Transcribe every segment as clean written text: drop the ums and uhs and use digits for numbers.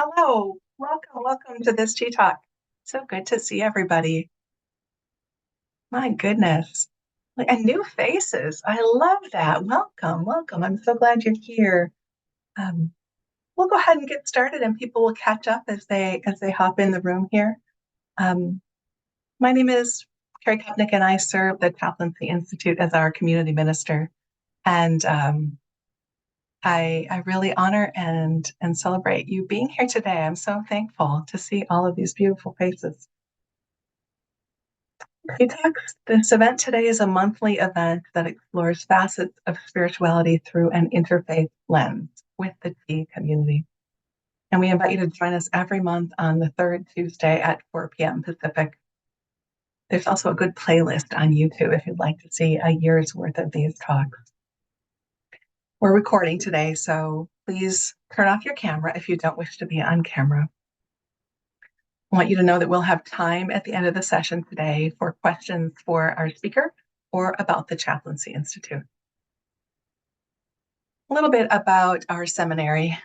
Hello, welcome to this Tea Talk. So good to see everybody. My goodness. And new faces. I love that. Welcome. I'm so glad you're here. Um, we'll go ahead and get started and people will catch up as they hop in the room here. Um, my name is Carrie Kopnick and I serve the Chaplaincy Institute as our community minister. And I really honor and celebrate you being here today. I'm so thankful to see all of these beautiful faces. This event today is a monthly event that explores facets of spirituality through an interfaith lens with the ChI community. And we invite you to join us every month on the third Tuesday at 4 p.m. Pacific. There's also a good playlist on YouTube if you'd like to see a year's worth of these talks. We're recording today, so please turn off your camera if you don't wish to be on camera. I want you to know that we'll have time at the end of the session today for questions for our speaker or about the Chaplaincy Institute. A little bit about our seminary.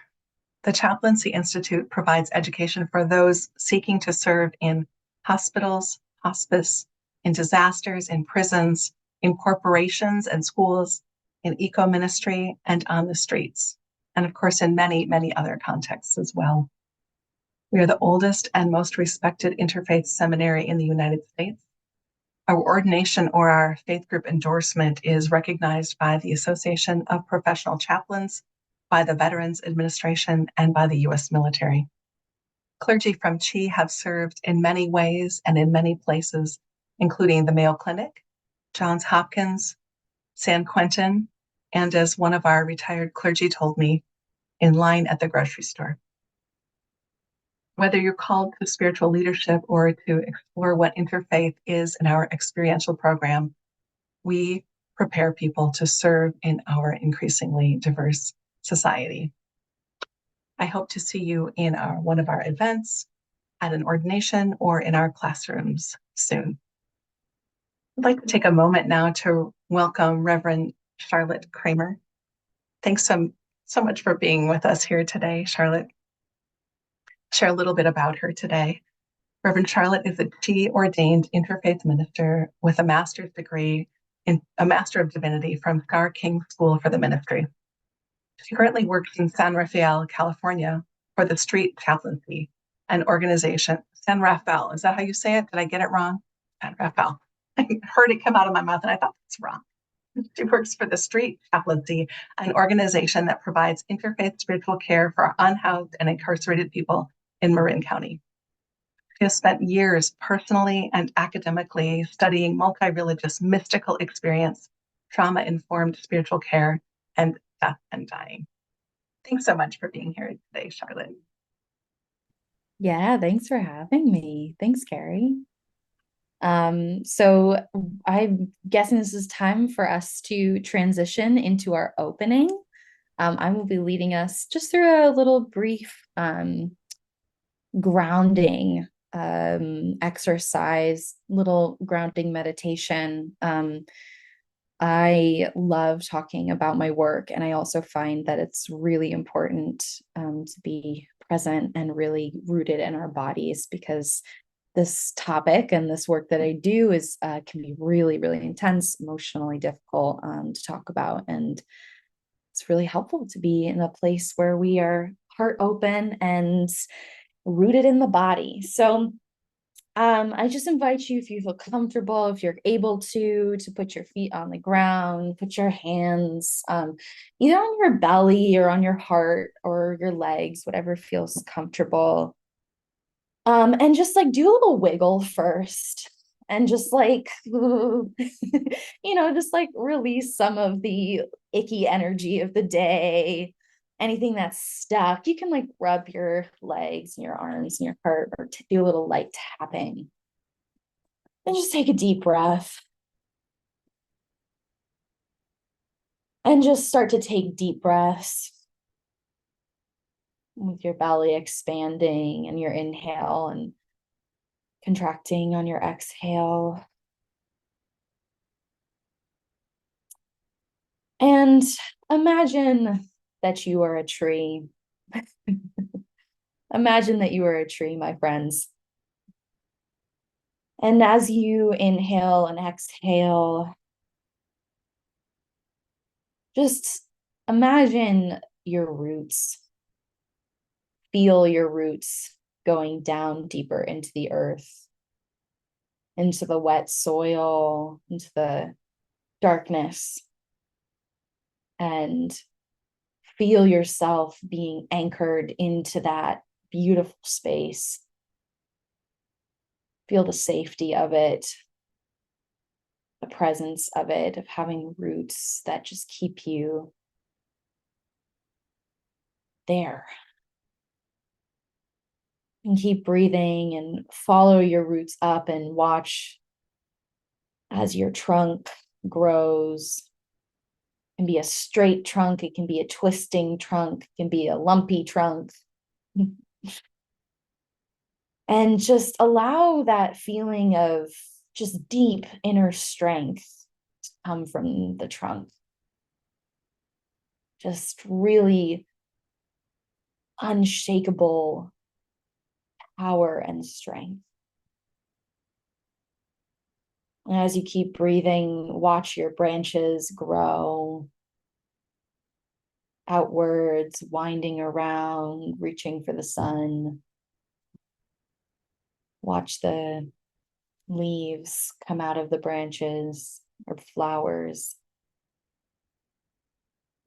The Chaplaincy Institute provides education for those seeking to serve in hospitals, hospice, in disasters, in prisons, in corporations and schools, in eco-ministry, and on the streets, and of course in many, many other contexts as well. We are the oldest and most respected interfaith seminary in the United States. Our ordination or our faith group endorsement is recognized by the Association of Professional Chaplains, by the Veterans Administration, and by the U.S. military. Clergy from ChI have served in many ways and in many places, including the Mayo Clinic, Johns Hopkins, San Quentin, and as one of our retired clergy told me, in line at the grocery store. Whether you're called to spiritual leadership or to explore what interfaith is in our experiential program, we prepare people to serve in our increasingly diverse society. I hope to see you in one of our events, at an ordination, or in our classrooms soon. I'd like to take a moment now to welcome Reverend Charlotte Cramer. Thanks so much for being with us here today, Charlotte. Share a little bit about her today. Reverend Charlotte is a ChI ordained interfaith minister with a master's degree in a Master of Divinity from Scar King School for the Ministry. She currently works in San Rafael, California for the Street Chaplaincy, an organization. San Rafael, is that how you say it? Did I get it wrong? San Rafael. I heard it come out of my mouth and I thought that's wrong. She works for the Street Chaplaincy, an organization that provides interfaith spiritual care for unhoused and incarcerated people in Marin County. She has spent years personally and academically studying multi-religious mystical experience, trauma-informed spiritual care, and death and dying. Thanks so much for being here today, Charlotte. Yeah, thanks for having me. Thanks, Carrie. So I'm guessing this is time for us to transition into our opening. I will be leading us just through a little brief grounding exercise, little grounding meditation. I love talking about my work, and I also find that it's really important to be present and really rooted in our bodies, because this topic and this work that I do is can be really, really intense, emotionally difficult to talk about. And it's really helpful to be in a place where we are heart open and rooted in the body. So I just invite you, if you feel comfortable, if you're able to put your feet on the ground, put your hands either on your belly or on your heart or your legs, whatever feels comfortable. And just like do a little wiggle first and just like, just like release some of the icky energy of the day, anything that's stuck. You can like rub your legs and your arms and your heart or do a little light tapping. And just take a deep breath. And just start to take deep breaths with your belly expanding and your inhale and contracting on your exhale. And imagine that you are a tree. Imagine that you are a tree, my friends. And as you inhale and exhale, just imagine your roots. Feel your roots going down deeper into the earth, into the wet soil, into the darkness, and feel yourself being anchored into that beautiful space. Feel the safety of it, the presence of it, of having roots that just keep you there. And keep breathing and follow your roots up and watch as your trunk grows. It can be a straight trunk, it can be a twisting trunk, it can be a lumpy trunk. And just allow that feeling of just deep inner strength to come from the trunk. Just really unshakable power and strength. And as you keep breathing, watch your branches grow outwards, winding around, reaching for the sun. Watch the leaves come out of the branches or flowers.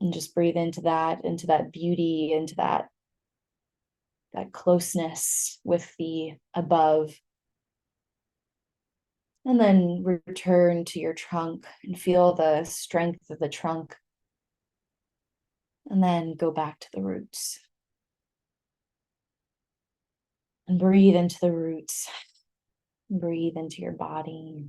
And just breathe into that beauty, into that closeness with the above. And then return to your trunk and feel the strength of the trunk. And then go back to the roots. And breathe into the roots. Breathe into your body.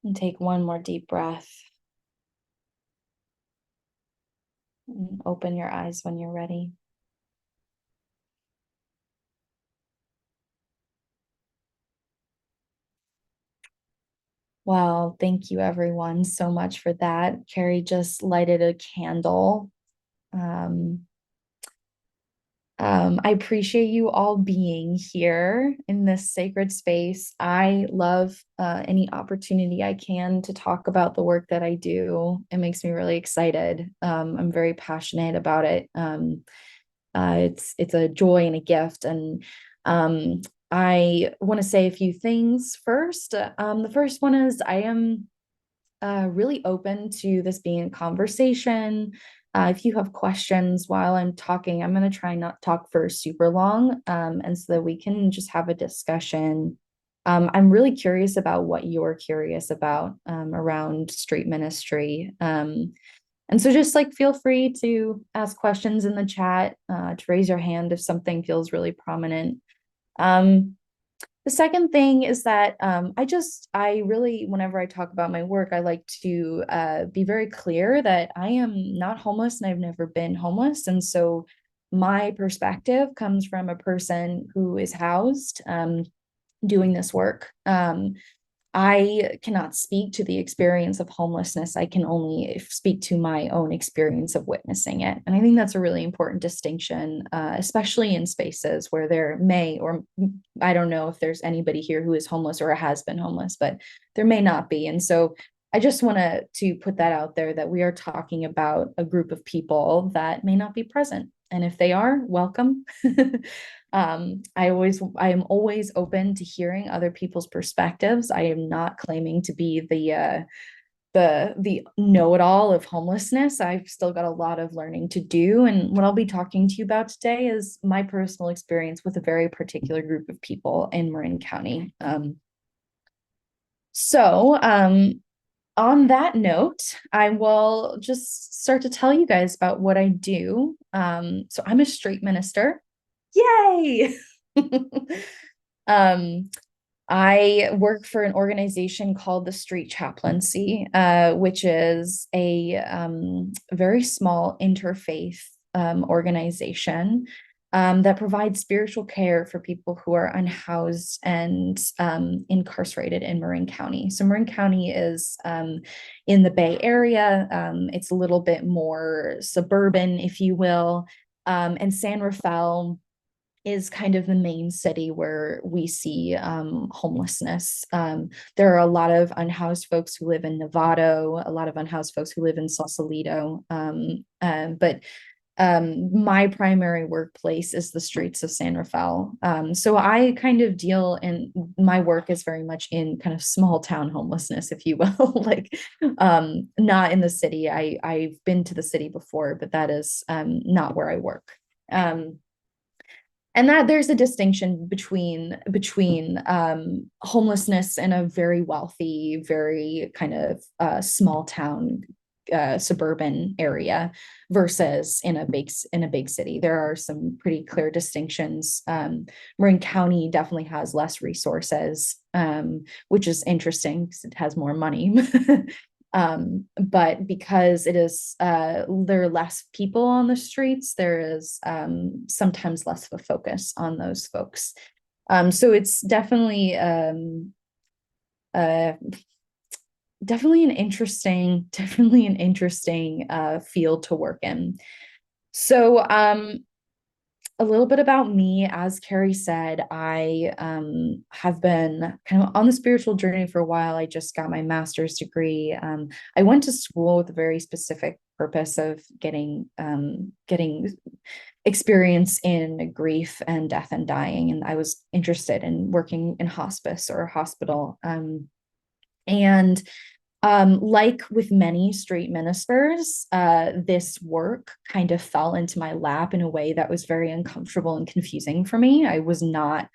And take one more deep breath. And open your eyes when you're ready. Well, thank you everyone so much for that. Carrie just lighted a candle. I appreciate you all being here in this sacred space. I love any opportunity I can to talk about the work that I do. It makes me really excited. I'm very passionate about it. It's a joy and a gift. And I want to say a few things first. The first one is I am really open to this being a conversation. If you have questions while I'm talking, I'm going to try not talk for super long, and so that we can just have a discussion. I'm really curious about what you're curious about around street ministry. And so just like feel free to ask questions in the chat, to raise your hand if something feels really prominent. The second thing is that I really, whenever I talk about my work, I like to be very clear that I am not homeless and I've never been homeless. And so my perspective comes from a person who is housed, doing this work. I cannot speak to the experience of homelessness. I can only speak to my own experience of witnessing it. And I think that's a really important distinction, especially in spaces where there may, or I don't know if there's anybody here who is homeless or has been homeless, but there may not be. And so I just want to put that out there that we are talking about a group of people that may not be present. And if they are, welcome. I am always open to hearing other people's perspectives. I am not claiming to be the know-it-all of homelessness. I've still got a lot of learning to do. And what I'll be talking to you about today is my personal experience with a very particular group of people in Marin County. On that note, I will just start to tell you guys about what I do. So I'm a street minister. Yay! I work for an organization called the Street Chaplaincy, which is a very small interfaith organization. that provide spiritual care for people who are unhoused and incarcerated in Marin County. So Marin County is in the Bay Area. It's a little bit more suburban, if you will. And San Rafael is kind of the main city where we see homelessness. There are a lot of unhoused folks who live in Novato, a lot of unhoused folks who live in Sausalito. But my primary workplace is the streets of San Rafael. So I kind of deal in my work is very much in kind of small town homelessness, if you will, like not in the city. I've been to the city before, but that is not where I work. And that there's a distinction between homelessness in a very wealthy, very kind of small town suburban area versus in a big city. There are some pretty clear distinctions. Marin County definitely has less resources, which is interesting because it has more money. But because it is there are less people on the streets, there is sometimes less of a focus on those folks. So it's definitely uh, definitely an interesting field to work in. So a little bit about me. As Carrie said, I have been kind of on the spiritual journey for a while. I just got my master's degree. I went to school with a very specific purpose of getting experience in grief and death and dying, and I was interested in working in hospice or a hospital. And like with many street ministers, this work kind of fell into my lap in a way that was very uncomfortable and confusing for me. I was not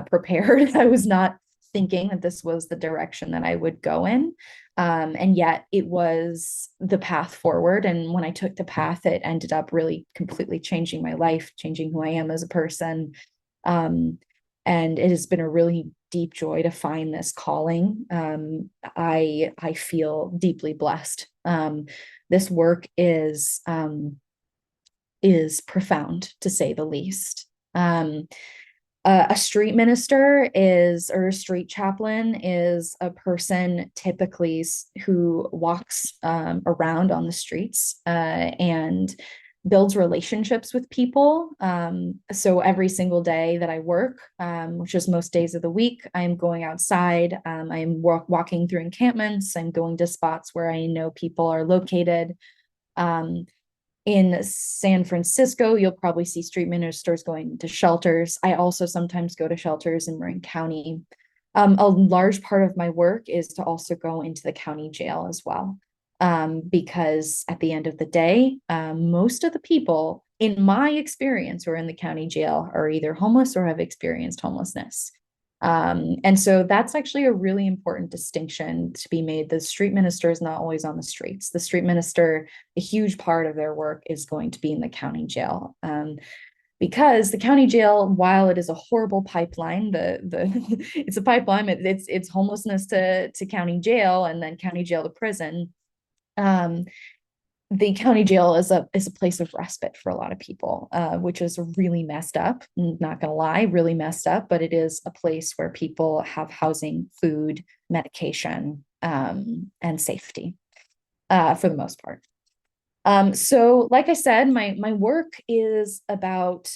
prepared. I was not thinking that this was the direction that I would go in. And yet it was the path forward. And when I took the path, it ended up really completely changing my life, changing who I am as a person. And it has been a really deep joy to find this calling. I feel deeply blessed. This work is profound, to say the least. A street minister or a street chaplain is a person typically who walks around on the streets and builds relationships with people. So every single day that I work, which is most days of the week, I'm going outside. I'm walking through encampments. I'm going to spots where I know people are located. In San Francisco, you'll probably see street ministers going to shelters. I also sometimes go to shelters in Marin County. A large part of my work is to also go into the county jail as well. Because at the end of the day, most of the people, in my experience, who are in the county jail are either homeless or have experienced homelessness. And so that's actually a really important distinction to be made. The street minister is not always on the streets. The street minister, a huge part of their work is going to be in the county jail. Because the county jail, while it is a horrible pipeline, it's a pipeline. It's homelessness to county jail and then county jail to prison. The county jail is a place of respite for a lot of people, which is really messed up. Not gonna lie, really messed up, but it is a place where people have housing, food, medication, and safety, for the most part. So like I said, my work is about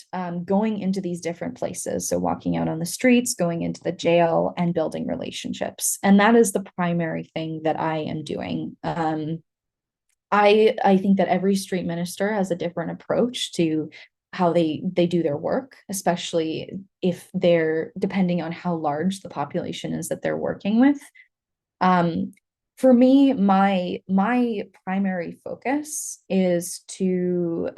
going into these different places. So walking out on the streets, going into the jail, and building relationships. And that is the primary thing that I am doing. I think that every street minister has a different approach to how they do their work, especially if they're depending on how large the population is that they're working with. For me, my primary focus is to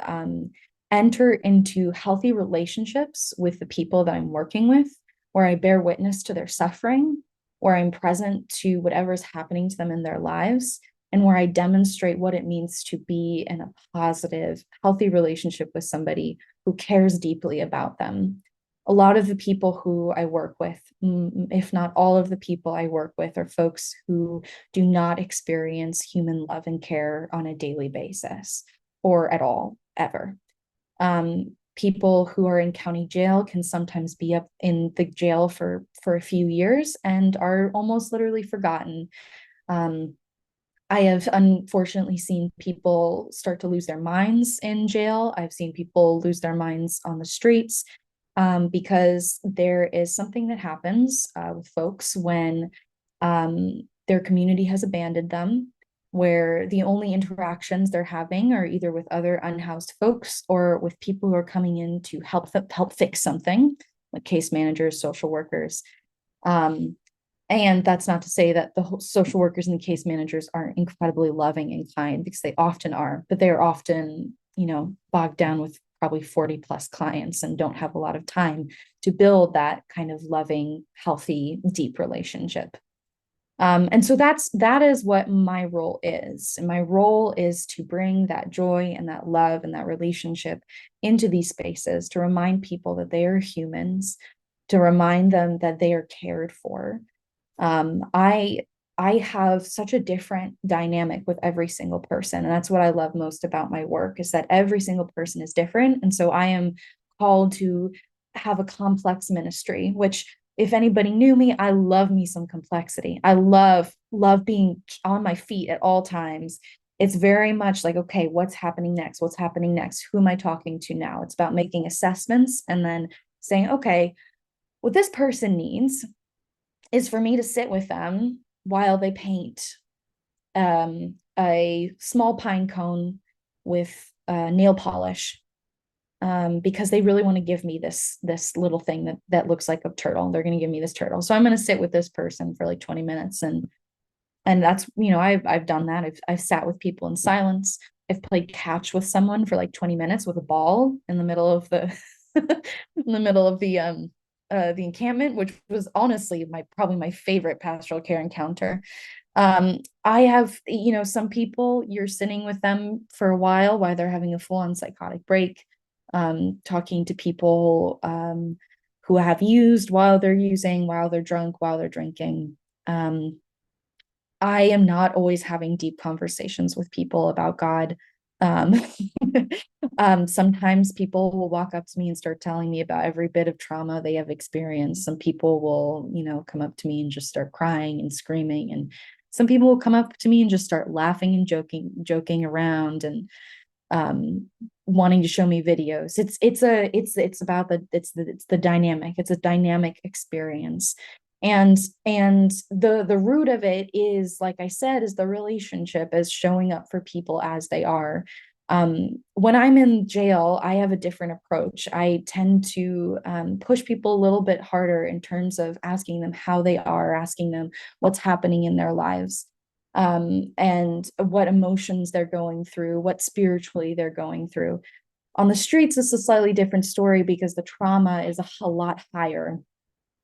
enter into healthy relationships with the people that I'm working with, where I bear witness to their suffering, where I'm present to whatever's happening to them in their lives, and where I demonstrate what it means to be in a positive, healthy relationship with somebody who cares deeply about them. A lot of the people who I work with, if not all of the people I work with, are folks who do not experience human love and care on a daily basis or at all, ever. People who are in county jail can sometimes be up in the jail for a few years and are almost literally forgotten. I have unfortunately seen people start to lose their minds in jail. I've seen people lose their minds on the streets, because there is something that happens with folks when their community has abandoned them, where the only interactions they're having are either with other unhoused folks or with people who are coming in to help fix something, like case managers, social workers. Um, and that's not to say that the social workers and the case managers aren't incredibly loving and kind, because they often are, but they are often, bogged down with probably 40 plus clients and don't have a lot of time to build that kind of loving, healthy, deep relationship. And so that is what my role is. And my role is to bring that joy and that love and that relationship into these spaces, to remind people that they are humans, to remind them that they are cared for. I have such a different dynamic with every single person, and that's what I love most about my work, is that every single person is different. And so I am called to have a complex ministry, which, if anybody knew me, I love me some complexity. I love being on my feet at all times. It's very much like, okay, what's happening next? What's happening next? Who am I talking to now? It's about making assessments and then saying, okay, what this person needs is for me to sit with them while they paint a small pine cone with nail polish, because they really want to give me this little thing that looks like a turtle. They're going to give me this turtle, so I'm going to sit with this person for like 20 minutes, and that's, I've done that. I've sat with people in silence. I've played catch with someone for like 20 minutes with a ball in the middle of the in the middle of the encampment, which was honestly probably my favorite pastoral care encounter. I have, some people, you're sitting with them for a while they're having a full-on psychotic break, talking to people who have used while they're using, while they're drunk, while they're drinking. I am not always having deep conversations with people about God. Um, Sometimes people will walk up to me and start telling me about every bit of trauma they have experienced. Some people will, come up to me and just start crying and screaming. And some people will come up to me and just start laughing and joking around and wanting to show me videos. It's about the dynamic. It's a dynamic experience. And the root of it is, like I said, is the relationship, as showing up for people as they are. When I'm in jail, I have a different approach. I tend to push people a little bit harder in terms of asking them how they are, asking them what's happening in their lives, and what emotions they're going through, what spiritually they're going through. On the streets, it's a slightly different story because the trauma is a lot higher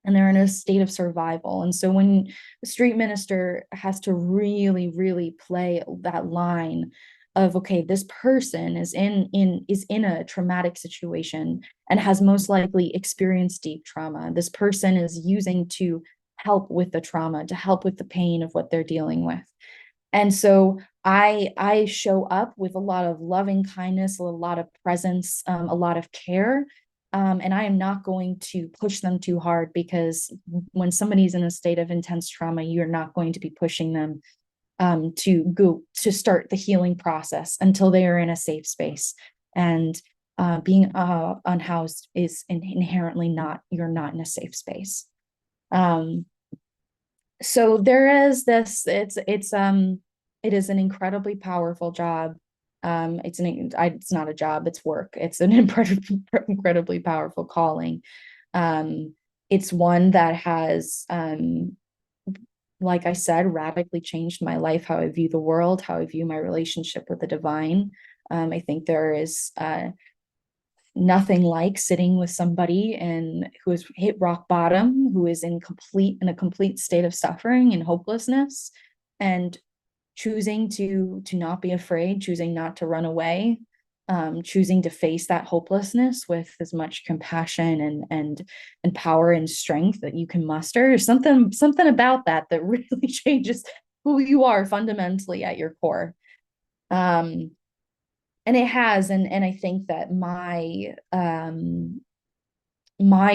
and they're in a state of survival. And so when the street minister has to really, really play that line of, okay, this person is in a traumatic situation and has most likely experienced deep trauma. This person is using to help with the trauma, to help with the pain of what they're dealing with. And so I show up with a lot of loving kindness, a lot of presence, a lot of care. And I am not going to push them too hard, because when somebody's in a state of intense trauma, you're not going to be pushing them to start the healing process until they are in a safe space. And being unhoused is inherently you're not in a safe space. So there is this, it is an incredibly powerful job. It's not a job, it's work. It's an incredibly powerful calling. It's one that has, like I said, radically changed my life, how I view the world, how I view my relationship with the divine. I think there is nothing like sitting with somebody who has hit rock bottom, who is in a complete state of suffering and hopelessness, and choosing to not be afraid, choosing not to run away, choosing to face that hopelessness with as much compassion and power and strength that you can muster. There's something about that really changes who you are fundamentally at your core. And it has, and I think that my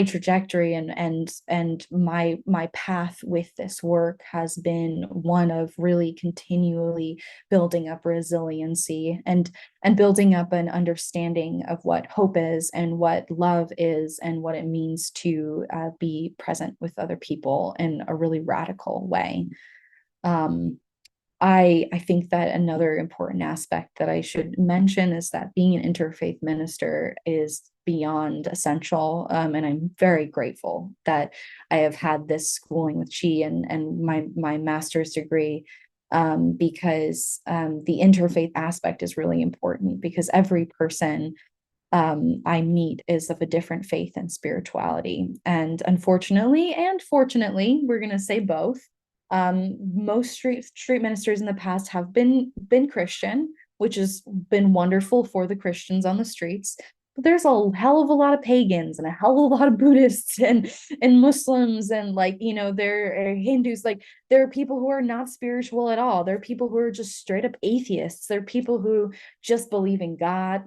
trajectory and my path with this work has been one of really continually building up resiliency and building up an understanding of what hope is and what love is and what it means to be present with other people in a really radical way. um, I think that another important aspect that I should mention is that being an interfaith minister is beyond essential. And I'm very grateful that I have had this schooling with ChI and my master's degree, because the interfaith aspect is really important because every person I meet is of a different faith and spirituality. And unfortunately, and fortunately, we're going to say both. Most street ministers in the past have been Christian, which has been wonderful for the Christians on the streets. But there's a hell of a lot of pagans and a hell of a lot of Buddhists and Muslims and there are Hindus. Like there are people who are not spiritual at all. There are people who are just straight up atheists. There are people who just believe in God.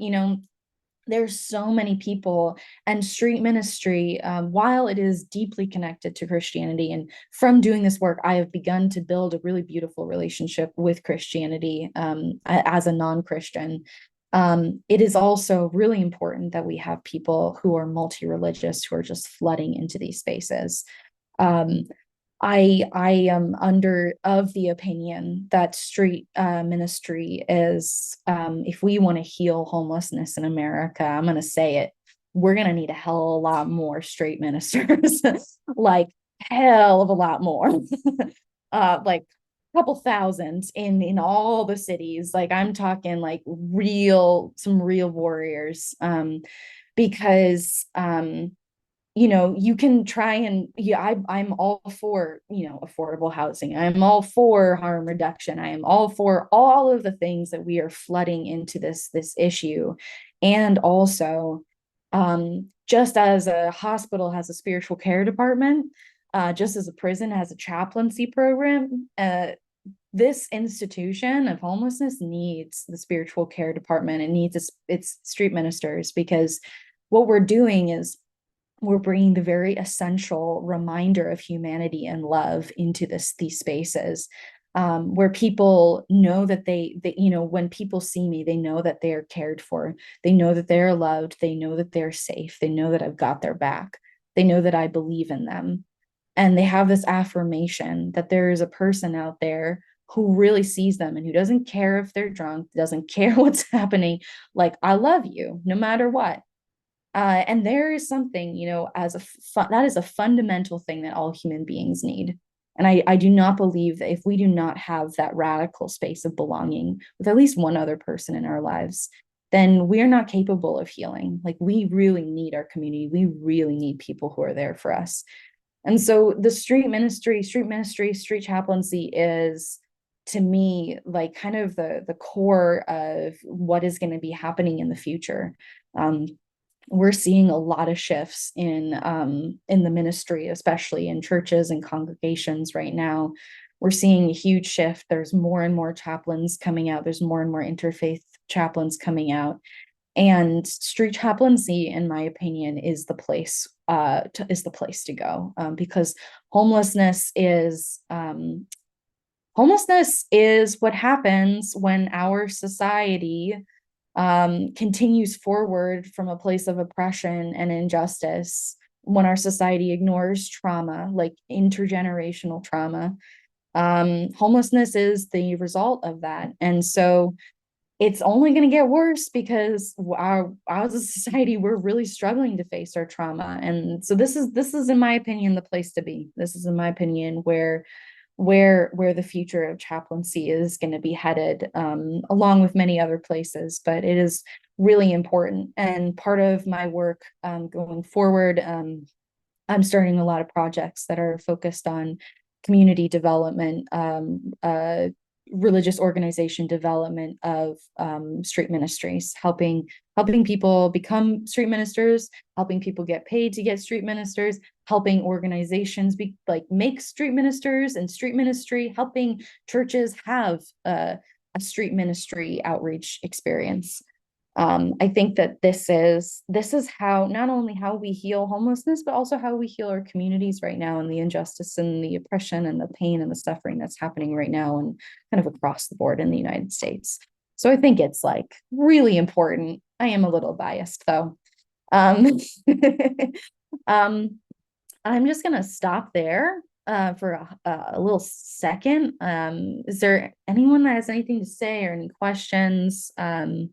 There's so many people, and street ministry, while it is deeply connected to Christianity, and from doing this work I have begun to build a really beautiful relationship with Christianity, as a non-Christian. It is also really important that we have people who are multi-religious who are just flooding into these spaces. um, I am under of the opinion that street ministry is, if we want to heal homelessness in America, I'm going to say it, we're going to need a hell of a lot more street ministers, like hell of a lot more, like a couple thousand in all the cities. Like I'm talking like some real warriors, because you can try and I'm all for affordable housing. I'm all for harm reduction. I am all for all of the things that we are flooding into this issue. And also, just as a hospital has a spiritual care department, just as a prison has a chaplaincy program, this institution of homelessness needs the spiritual care department. It needs its street ministers, because what we're doing is we're bringing the very essential reminder of humanity and love into these spaces, where people know that when people see me, they know that they are cared for. They know that they're loved. They know that they're safe. They know that I've got their back. They know that I believe in them. And they have this affirmation that there is a person out there who really sees them and who doesn't care if they're drunk, doesn't care what's happening. Like, I love you no matter what. And there is something, that is a fundamental thing that all human beings need. And I do not believe that if we do not have that radical space of belonging with at least one other person in our lives, then we are not capable of healing. Like we really need our community. We really need people who are there for us. And so the street chaplaincy is, to me, like kind of the core of what is going to be happening in the future. We're seeing a lot of shifts in the ministry, especially in churches and congregations right now. We're seeing a huge shift. There's more and more chaplains coming out. There's more and more interfaith chaplains coming out. And street chaplaincy, in my opinion, is the place to go, because homelessness is what happens when our society continues forward from a place of oppression and injustice, when our society ignores trauma, like intergenerational trauma. Homelessness is the result of that. And so it's only going to get worse because as a society, we're really struggling to face our trauma. And so this is, in my opinion, the place to be. This is, in my opinion, where the future of chaplaincy is going to be headed, along with many other places. But it is really important. And part of my work, going forward, I'm starting a lot of projects that are focused on community development, religious organization development of street ministries, helping people become street ministers, helping people get paid to get street ministers, helping organizations make street ministers and street ministry, helping churches have a street ministry outreach experience. I think that this is how, not only how we heal homelessness, but also how we heal our communities right now, and the injustice and the oppression and the pain and the suffering that's happening right now and kind of across the board in the United States. So I think it's like really important. I am a little biased though. Um, um, I'm just gonna stop there for a little second. Is there anyone that has anything to say or any questions? Did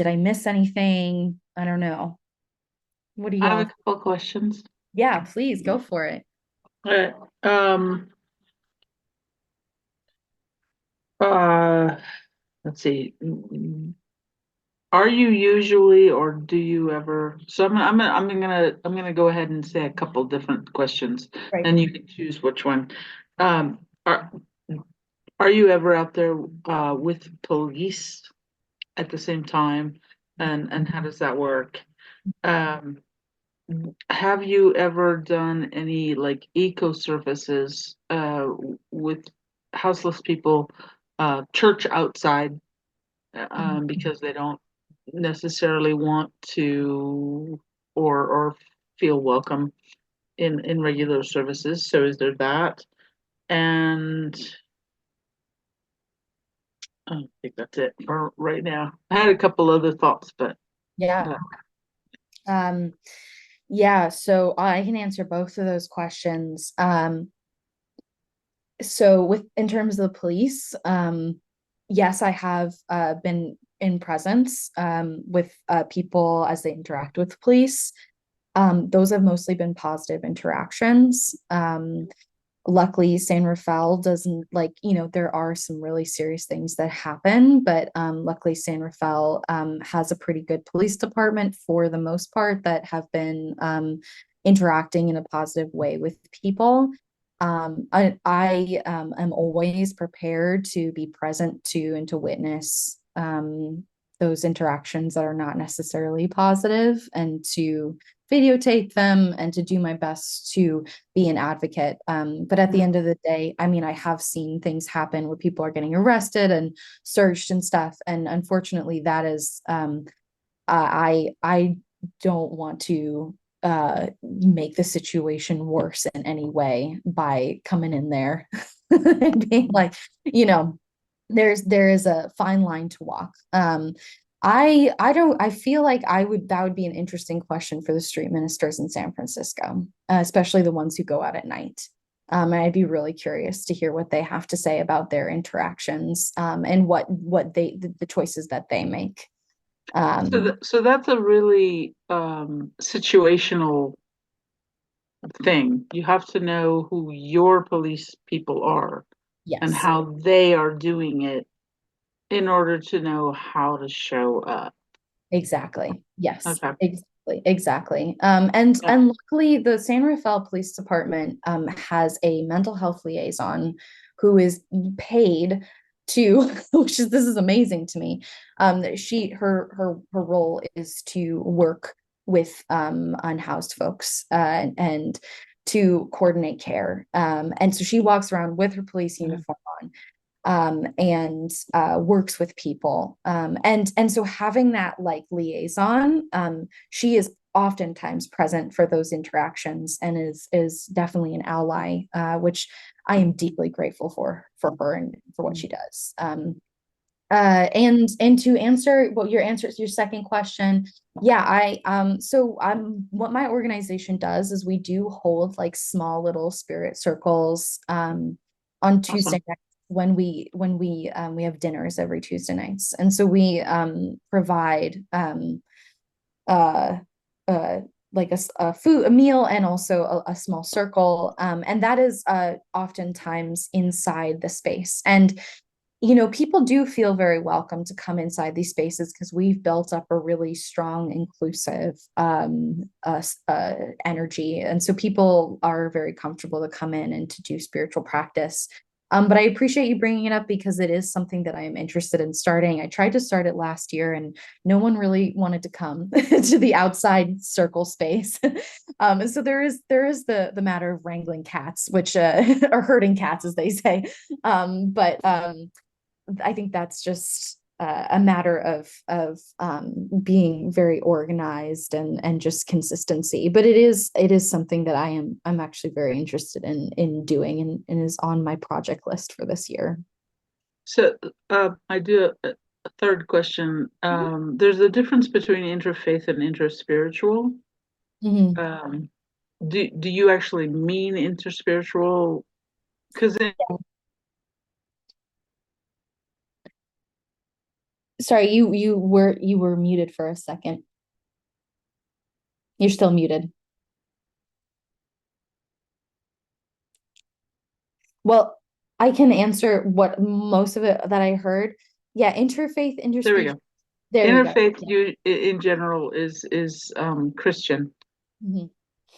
I miss anything? I don't know. What do I have a y'all? couple of questions. Yeah, please go for it. Uh, um, uh, let's see. Are you usually, or do you ever? So I'm gonna go ahead and say a couple different questions, Right. and you can choose which one. Um, are are you ever out there with police at the same time, and how does that work? Um, have you ever done any like eco services with houseless people, church outside, because they don't necessarily want to or feel welcome in regular services? So is there that? And I think that's it for right now. I had a couple other thoughts, but Yeah. uh, Um, yeah, so I can answer both of those questions. So with in terms of the police, yes, I have been in presence with people as they interact with police. Those have mostly been positive interactions. Luckily, San Rafael doesn't, like, there are some really serious things that happen, but luckily San Rafael has a pretty good police department for the most part that have been interacting in a positive way with people. I am always prepared to be present to and to witness those interactions that are not necessarily positive, and to videotape them and to do my best to be an advocate. But at the end of the day, I mean, I have seen things happen where people are getting arrested and searched and stuff. And unfortunately, that is, I don't want to make the situation worse in any way by coming in there and being like, you know, there is a fine line to walk. I feel like that would be an interesting question for the street ministers in San Francisco, especially the ones who go out at night. And I'd be really curious to hear what they have to say about their interactions, and what the choices that they make. so that's a really situational thing. You have to know who your police people are and Yes, how they are doing it in order to know how to show up. exactly. Yes, Okay. exactly. Yeah. And luckily, the San Rafael Police Department has a mental health liaison who is paid to, this is amazing to me. Her role is to work with unhoused folks, and to coordinate care. And so she walks around with her police Mhm. uniform on, and works with people. And so having that like liaison, she is oftentimes present for those interactions and is definitely an ally, which I am deeply grateful for her and for what she does. And to answer your second question, yeah, what my organization does is we do hold like small little spirit circles on Tuesday Awesome. nights, when we have dinners every Tuesday nights, and so we provide uh uh like a meal, and also a small circle, and that is oftentimes inside the space. And people do feel very welcome to come inside these spaces because we've built up a really strong, inclusive energy. And so people are very comfortable to come in and to do spiritual practice. But I appreciate you bringing it up because it is something that I am interested in starting. I tried to start it last year and no one really wanted to come to the outside circle space. So there is the matter of wrangling cats, which or herding cats, as they say. But I think that's just a matter of being very organized and just consistency. But it is something that I'm actually very interested in doing, and is on my project list for this year. So I do a third question. There's a difference between interfaith and interspiritual. Mhm. Do you actually mean interspiritual? Because Sorry, you were muted for a second. You're still muted. Well, I can answer what most of it that I heard. Yeah, interfaith, there we go. interspiritual. There you go. Interfaith, Yeah. in general, is Christian. Mhm.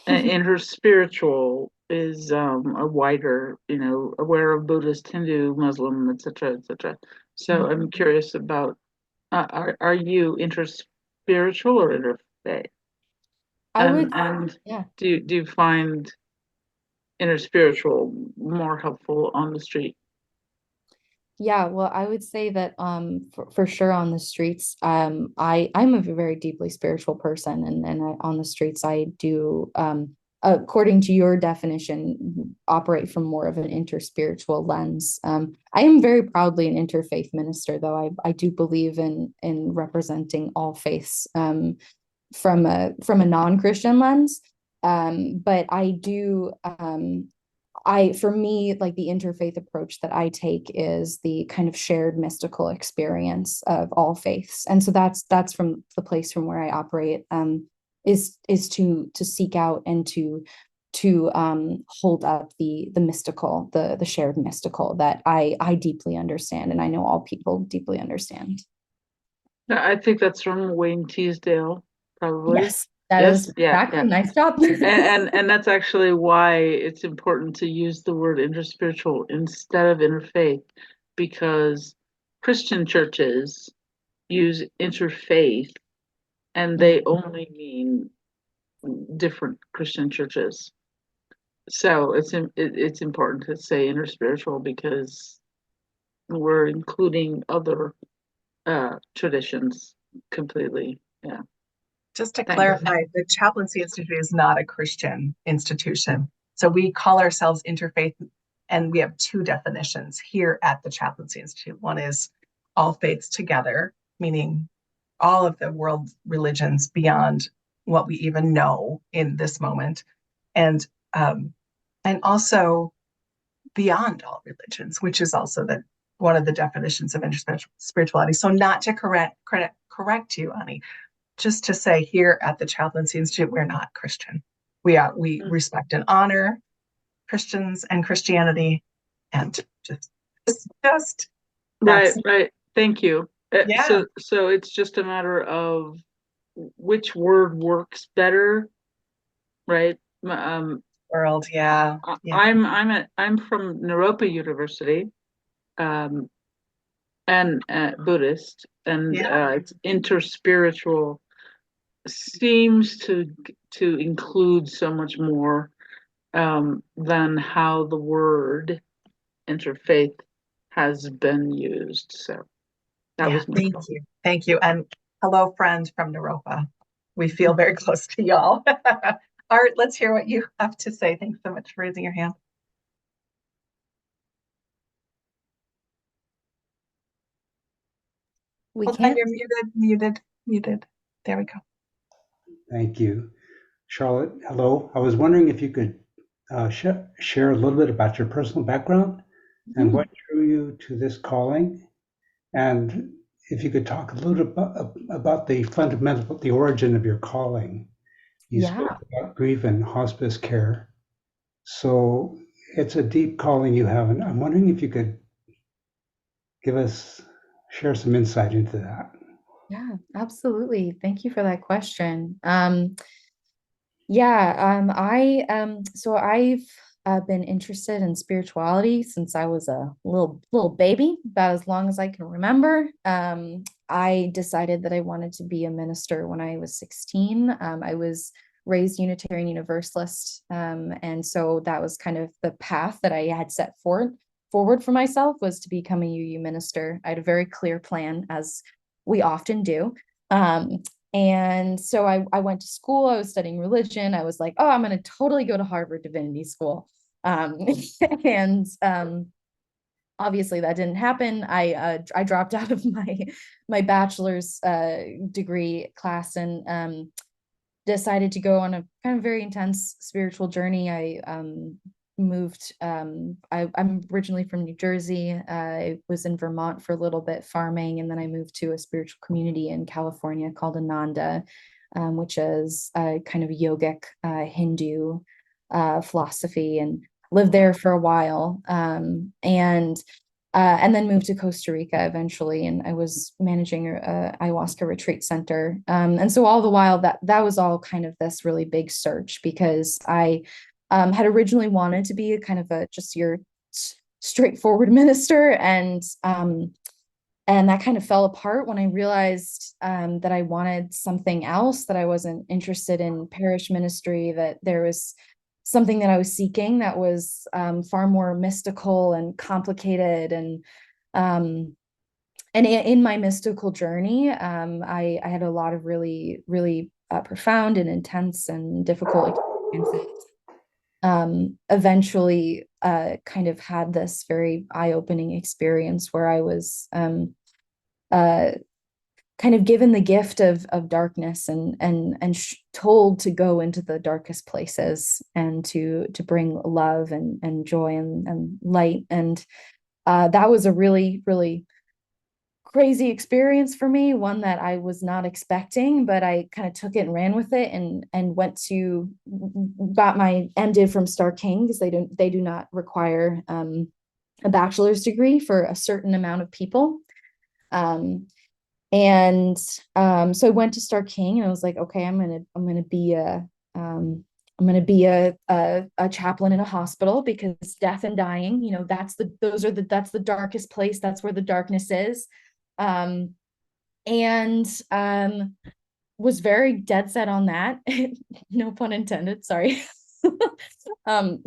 And interspiritual is a wider, aware of Buddhist, Hindu, Muslim, etc., etc. So Mhm. I'm curious about, are you interspiritual or interfaith? I would, And yeah. do you find interspiritual more helpful on the street? Yeah, well, I would say that for sure on the streets, I'm a very deeply spiritual person, and on the streets I do, according to your definition, operate from more of an interspiritual lens. I am very proudly an interfaith minister, though I do believe in representing all faiths from a non-Christian lens. But I do for me, like the interfaith approach that I take is the kind of shared mystical experience of all faiths. And so that's from the place from where I operate, is to seek out and to hold up the mystical, the shared mystical that I deeply understand, and I know all people deeply understand. I think that's from Wayne Teasdale, probably. Yes, that Yes, is yeah, exactly. yeah. Nice job. And that's actually why it's important to use the word interspiritual instead of interfaith, because Christian churches use interfaith and they only mean different Christian churches. So it's important to say interspiritual because we're including other traditions completely. Yeah. Just to Thanks. clarify, the Chaplaincy Institute is not a Christian institution. So we call ourselves interfaith, and we have two definitions here at the Chaplaincy Institute. One is all faiths together, meaning all of the world religions beyond what we even know in this moment, and um, and also beyond all religions, which is also one of the definitions of interspirituality. So not to correct you, Ani, just to say here at the Chaplaincy Institute, we're not Christian. We respect and honor Christians and Christianity, and just Right, that's right. Thank you. yeah. So it's just a matter of which word works better, right? World, yeah, yeah, I'm from Naropa University, um, and Buddhist, and yeah, it's interspiritual seems to include so much more than how the word interfaith has been used. So that yeah. was my thought. Thank you, and hello, friend from Naropa. We feel very close to y'all. Art, let's hear what you have to say. Thanks so much for raising your hand. We Hold on, can't. you're muted. There we go. Thank you. Charlotte, hello. I was wondering if you could share a little bit about your personal background and what drew you to this calling, and if you could talk a little about the origin of your calling. You Yeah. spoke about grief and hospice care. So it's a deep calling you have, and I'm wondering if you could share some insight into that. Yeah, absolutely. Thank you for that question. Yeah, so I've been interested in spirituality since I was a little baby, about as long as I can remember. I decided that I wanted to be a minister when I was 16. I was raised Unitarian Universalist, and so that was kind of the path that I had set forth. forward for myself was to become a UU minister. I had a very clear plan, as we often do. And so I went to school, I was studying religion. I was like, oh, I'm going to totally go to Harvard Divinity School. And obviously that didn't happen. I dropped out of my bachelor's degree class and decided to go on a kind of very intense spiritual journey. I moved. I'm originally from New Jersey. I was in Vermont for a little bit farming, and then I moved to a spiritual community in California called Ananda, which is a kind of yogic Hindu philosophy, and lived there for a while. And then moved to Costa Rica eventually, and I was managing a ayahuasca retreat center. And so all the while that was all kind of this really big search, because I had originally wanted to be a kind of just your straightforward minister, and that kind of fell apart when I realized that I wanted something else, that I wasn't interested in parish ministry, that there was something that I was seeking that was far more mystical and complicated. And in my mystical journey, I had a lot of really, really profound and intense and difficult experiences. Eventually kind of had this very eye-opening experience where I was kind of given the gift of darkness and told to go into the darkest places and to bring love and joy and light. And that was a really, really crazy experience for me, one that I was not expecting, but I kind of took it and ran with it, and got my MDiv from Star King, because they do not require a bachelor's degree for a certain amount of people. So I went to Star King, and I was like, okay, I'm gonna be a chaplain in a hospital, because death and dying, that's the darkest place. That's where the darkness is. Was very dead set on that. No pun intended, sorry. And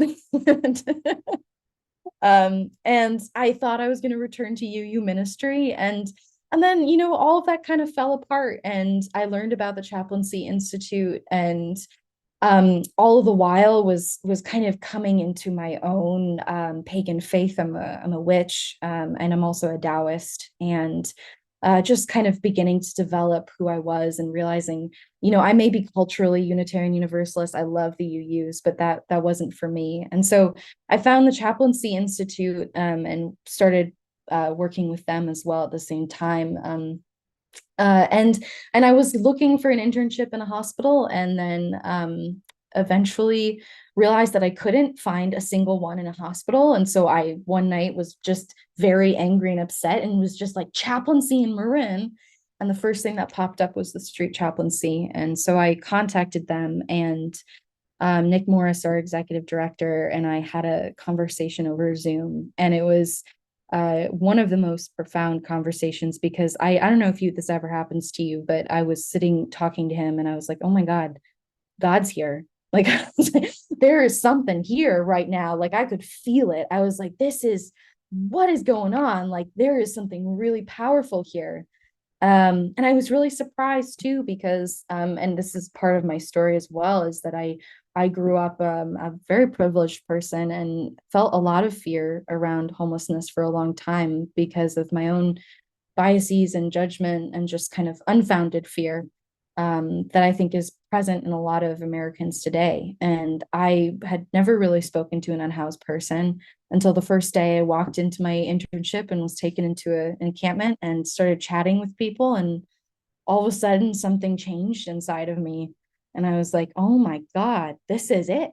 I thought I was going to return to UU ministry, and then all of that kind of fell apart, and I learned about the Chaplaincy Institute, and all of the while was kind of coming into my own pagan faith. I'm a witch, and I'm also a Taoist, and just kind of beginning to develop who I was, and realizing, I may be culturally Unitarian Universalist. I love the UUs, but that wasn't for me. And so I found the Chaplaincy Institute and started working with them as well at the same time. And I was looking for an internship in a hospital, and then eventually realized that I couldn't find a single one in a hospital. And so I one night was just very angry and upset, and was just like, chaplaincy in Marin. And the first thing that popped up was the street chaplaincy. And so I contacted them, and Nick Morris, our executive director, and I had a conversation over Zoom, and it was one of the most profound conversations, because I don't know if this ever happens to you, but I was sitting talking to him, and I was like, oh my God, God's here. Like, there is something here right now. Like, I could feel it. I was like, what is going on? Like, there is something really powerful here. And I was really surprised too, because and this is part of my story as well, is that I grew up a very privileged person, and felt a lot of fear around homelessness for a long time, because of my own biases and judgment, and just kind of unfounded fear that I think is present in a lot of Americans today. And I had never really spoken to an unhoused person until the first day I walked into my internship and was taken into an encampment and started chatting with people. And all of a sudden something changed inside of me. And I was like, oh my God, this is it.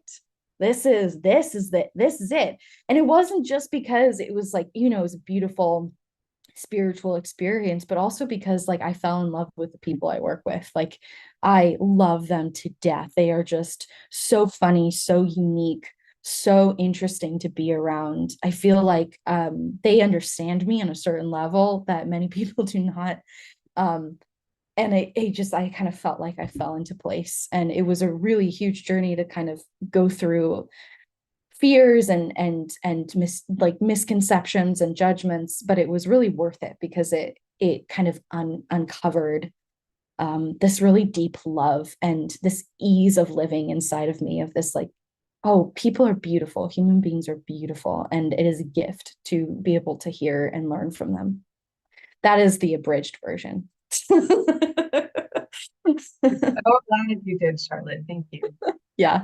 This is it. And it wasn't just because it was like, it was a beautiful spiritual experience, but also because like I fell in love with the people I work with. Like, I love them to death. They are just so funny, so unique, so interesting to be around. I feel like they understand me on a certain level that many people do not. And I kind of felt like I fell into place. And it was a really huge journey to kind of go through fears and misconceptions and judgments, but it was really worth it because it kind of uncovered this really deep love and this ease of living inside of me, of this like, oh, people are beautiful, human beings are beautiful, and it is a gift to be able to hear and learn from them. That is the abridged version. So glad you did, Charlotte. Thank you. Yeah.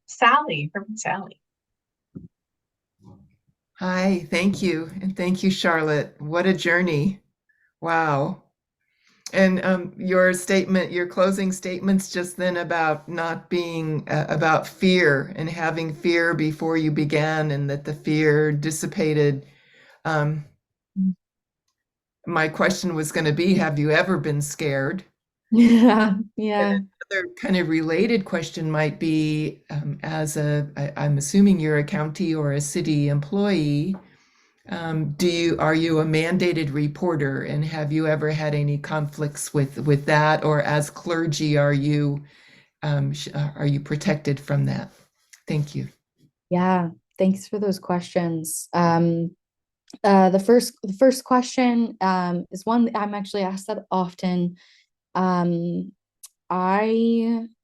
Sally, from Sally. Hi, thank you. And thank you, Charlotte. What a journey. Wow. And your closing statements just then about not being about fear and having fear before you began and that the fear dissipated. Um, my question was going to be, have you ever been scared? Yeah. Yeah. And another kind of related question might be, I'm assuming you're a county or a city employee. Are you a mandated reporter, and have you ever had any conflicts with that, or as clergy, are you protected from that? Thank you. Yeah. Thanks for those questions. The first question is one that I'm actually asked that often. I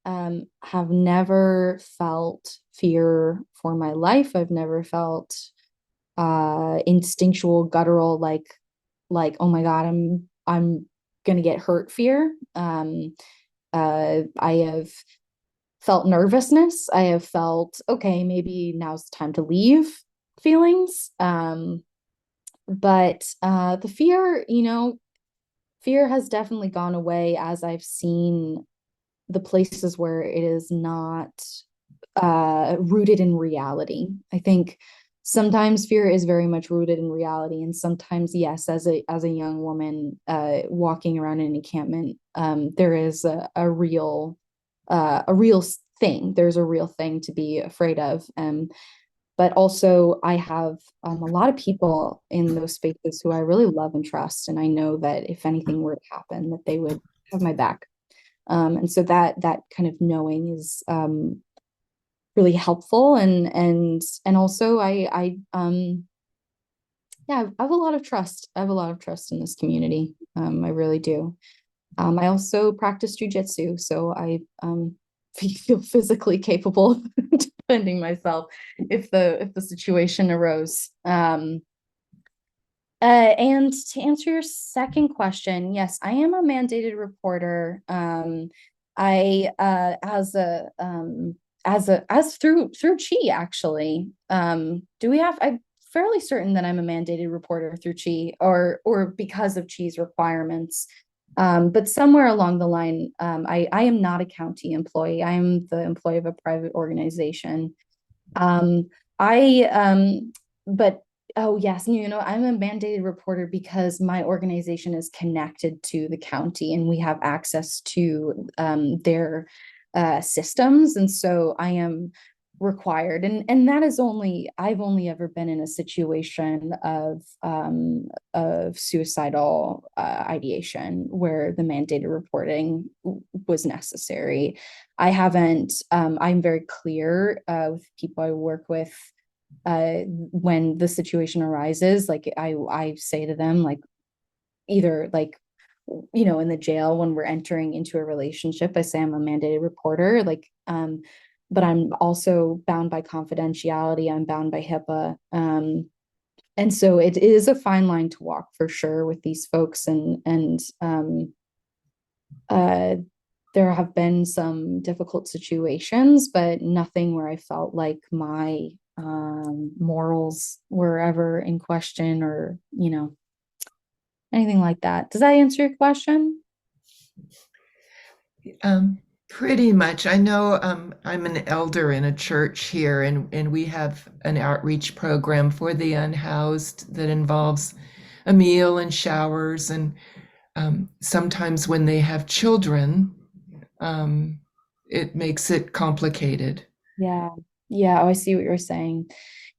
have never felt fear for my life. I've never felt instinctual, guttural, oh my God, I'm gonna get hurt fear. I have felt nervousness. I have felt, okay, maybe now's the time to leave feelings. But the fear, fear has definitely gone away as I've seen the places where it is not rooted in reality. I think sometimes fear is very much rooted in reality, and sometimes, yes, as a young woman walking around in an encampment, there is a real thing. There's a real thing to be afraid of. But also, I have a lot of people in those spaces who I really love and trust, and I know that if anything were to happen, that they would have my back. And so that kind of knowing is really helpful, and also yeah, I have a lot of trust. I have a lot of trust in this community. I really do. I also practice jujitsu, so I feel physically capable of defending myself if the situation arose. And to answer your second question, yes, I am a mandated reporter. I as through ChI actually. I'm fairly certain that I'm a mandated reporter through ChI or because of ChI's requirements. But somewhere along the line, I am not a county employee. I am the employee of a private organization. But oh yes, I'm a mandated reporter because my organization is connected to the county and we have access to their systems, and so I am required, and that is I've only ever been in a situation of suicidal ideation where the mandated reporting was necessary. I haven't. I'm very clear with people I work with when the situation arises. Like I say to them, like, either like, in the jail when we're entering into a relationship, I say I'm a mandated reporter, but I'm also bound by confidentiality. I'm bound by HIPAA. And so it is a fine line to walk for sure with these folks. And there have been some difficult situations, but nothing where I felt like my morals were ever in question or, anything like that. Does that answer your question? Pretty much. I know I'm an elder in a church here, and we have an outreach program for the unhoused that involves a meal and showers. And sometimes when they have children, it makes it complicated. Yeah. Yeah. Oh, I see what you're saying.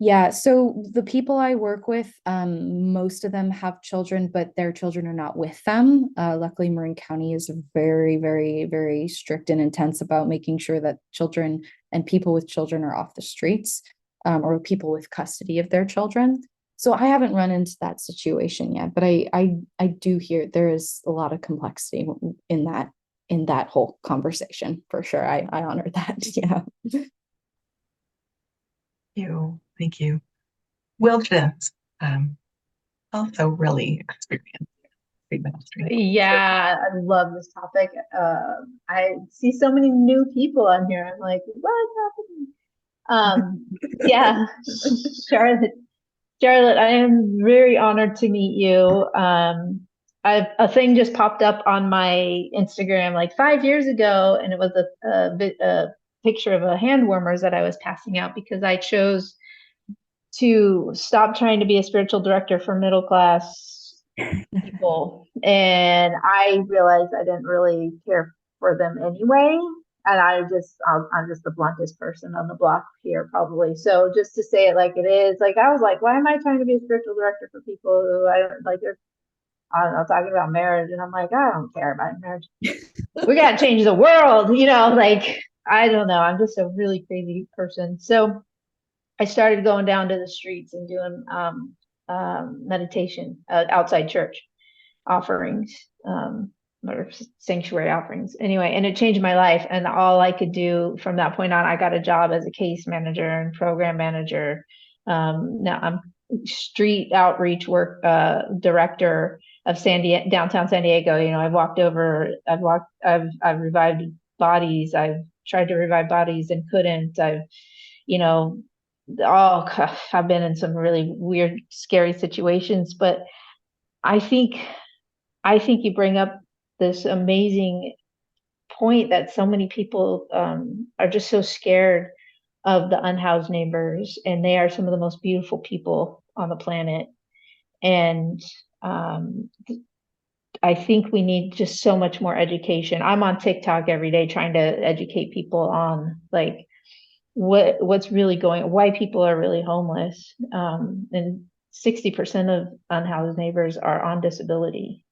Yeah, so the people I work with, most of them have children, but their children are not with them. Luckily, Marin County is very, very, very strict and intense about making sure that children and people with children are off the streets, or people with custody of their children. So I haven't run into that situation yet, but I do hear there is a lot of complexity in that whole conversation for sure. I honor that. Yeah. Thank you. Wilderness, also really experienced treatment stream. Yeah, I love this topic. I see so many new people on here. I'm like, what's happening? Yeah, Charlotte, I am very honored to meet you. A thing just popped up on my Instagram like 5 years ago, and it was a picture of a hand warmers that I was passing out because I chose to stop trying to be a spiritual director for middle class people. And I realized I didn't really care for them anyway. And I'm just the bluntest person on the block here, probably. So just to say it like it is, like I was like, why am I trying to be a spiritual director for people who I don't like? They're, I don't know, talking about marriage, and I'm like, I don't care about marriage. We gotta change the world, like I don't know. I'm just a really crazy person. So I started going down to the streets and doing meditation outside church offerings, or sanctuary offerings anyway, and it changed my life. And all I could do from that point on, I got a job as a case manager and program manager. Now I'm street outreach work director of downtown San Diego. I've revived bodies. I've tried to revive bodies and couldn't. I've been in some really weird, scary situations, but I think you bring up this amazing point that so many people are just so scared of the unhoused neighbors, and they are some of the most beautiful people on the planet. And I think we need just so much more education. I'm on TikTok every day trying to educate people on like what's really why people are really homeless. And 60% of unhoused neighbors are on disability.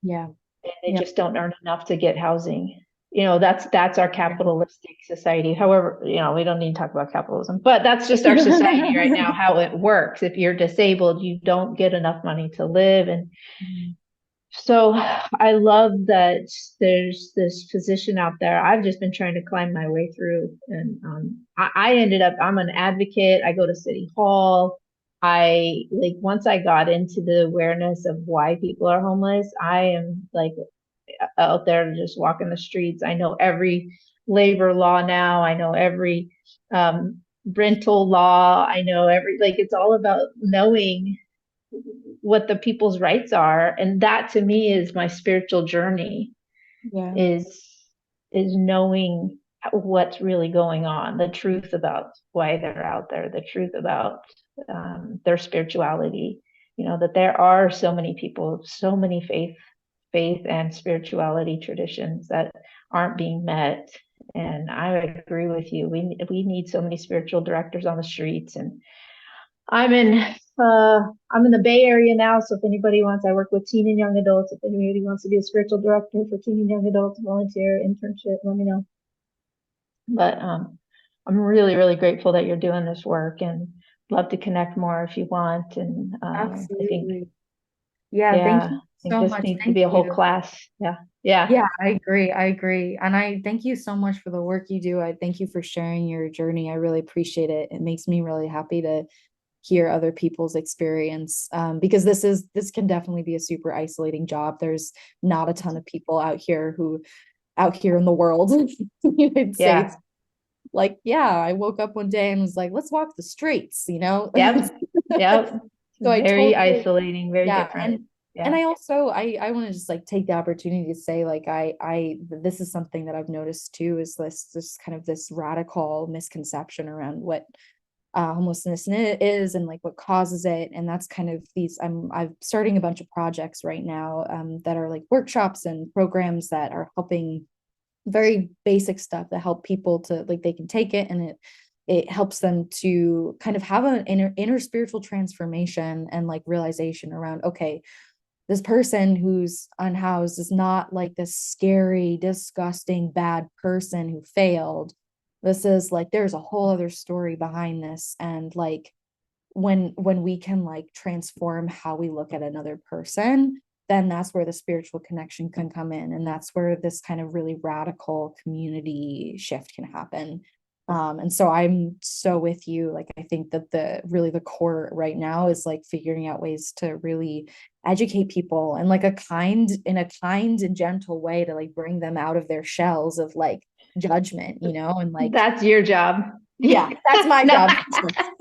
Yeah. And they just don't earn enough to get housing. That's our capitalistic society. However, we don't need to talk about capitalism, but that's just our society right now, how it works. If you're disabled, you don't get enough money to live. And so I love that there's this position out there. I've just been trying to climb my way through. And I ended up, I'm an advocate. I go to City Hall. Once I got into the awareness of why people are homeless, I am like out there just walking the streets. I know every labor law now. I know every rental law. I know it's all about knowing what the people's rights are. And that to me is my spiritual journey. Yeah. Is knowing what's really going on, the truth about why they're out there, the truth about their spirituality, that there are so many people, so many faith and spirituality traditions that aren't being met. And I agree with you. We need so many spiritual directors on the streets. And I'm in the Bay Area now. So if anybody wants, I work with teen and young adults. If anybody wants to be a spiritual director for teen and young adults, volunteer, internship, let me know. But I'm really, really grateful that you're doing this work, and love to connect more if you want. And Absolutely. Thank Thank you you so this much. needs to Thank be a whole you. class. Yeah. I agree. And I thank you so much for the work you do. I thank you for sharing your journey. I really appreciate it. It makes me really happy to hear other people's experience, because this can definitely be a super isolating job. There's not a ton of people out here in the world in the United States. Like, I woke up one day and was like, let's walk the streets, Yep. So I very totally, isolating, very different. And I also I want to just like take the opportunity to say, like, I this is something that I've noticed too, is this kind of this radical misconception around what homelessness is and like what causes it. And that's kind of I'm starting a bunch of projects right now that are like workshops and programs that are helping very basic stuff that help people to like, they can take it and it helps them to kind of have an inner spiritual transformation and like realization around, okay, this person who's unhoused is not like this scary, disgusting, bad person who failed. This is like, there's a whole other story behind this. And like, when we can like transform how we look at another person, then that's where the spiritual connection can come in. And that's where this kind of really radical community shift can happen. And so I'm so with you. Like, I think that the core right now is like figuring out ways to really educate people and like in a kind and gentle way to like bring them out of their shells of like judgment, and like, That's your job. yeah, that's my No. job.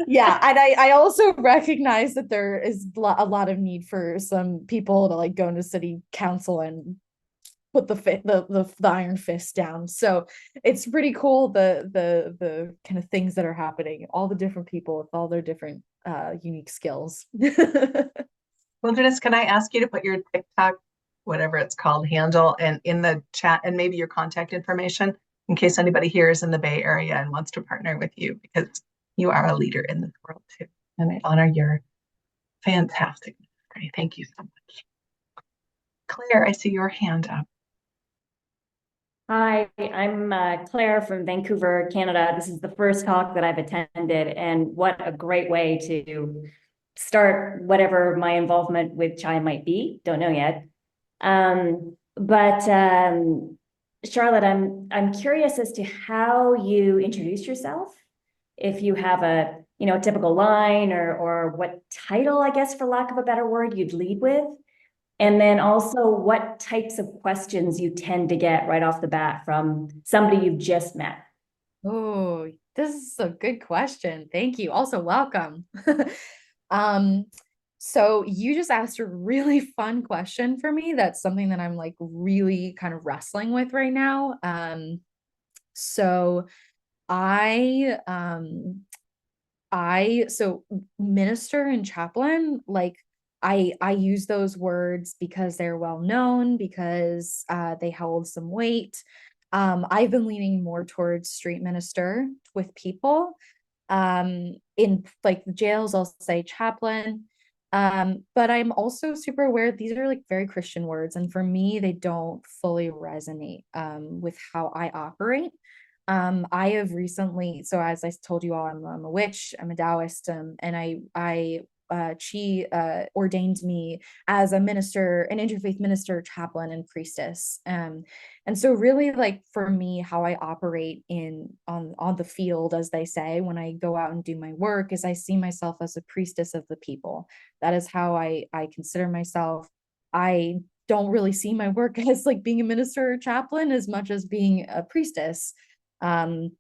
Yeah. And I also recognize that there is a lot of need for some people to like go into city council and put the iron fist down. So it's pretty cool, the kind of things that are happening, all the different people with all their different unique skills. Wilderness, can I ask you to put your TikTok, whatever it's called, handle and in the chat, and maybe your contact information in case anybody here is in the Bay Area and wants to partner with you, because you are a leader in this world too. And I honor your fantastic ministry. Thank you so much. Claire, I see your hand up. Hi, I'm Claire from Vancouver, Canada. This is the first talk that I've attended, and what a great way to start whatever my involvement with ChI might be. Don't know yet. But Charlotte, I'm curious as to how you introduce yourself. If you have a typical line or what title, I guess, for lack of a better word, you'd lead with. And then also what types of questions you tend to get right off the bat from somebody you've just met. Oh, this is a good question. Thank you. Also, welcome. So you just asked a really fun question for me. That's something that I'm like really kind of wrestling with right now. So I so minister and chaplain, like I use those words because they're well known, because they hold some weight. I've been leaning more towards street minister with people. In like the jails, I'll say chaplain. But I'm also super aware these are like very Christian words, and for me, they don't fully resonate with how I operate. I have recently, so as I told you all, I'm a witch, I'm a Taoist, and ChI ordained me as a minister, an interfaith minister, chaplain, and priestess. And so really, like, for me, how I operate on the field, as they say, when I go out and do my work, is I see myself as a priestess of the people. That is how I consider myself. I don't really see my work as like being a minister or chaplain as much as being a priestess. And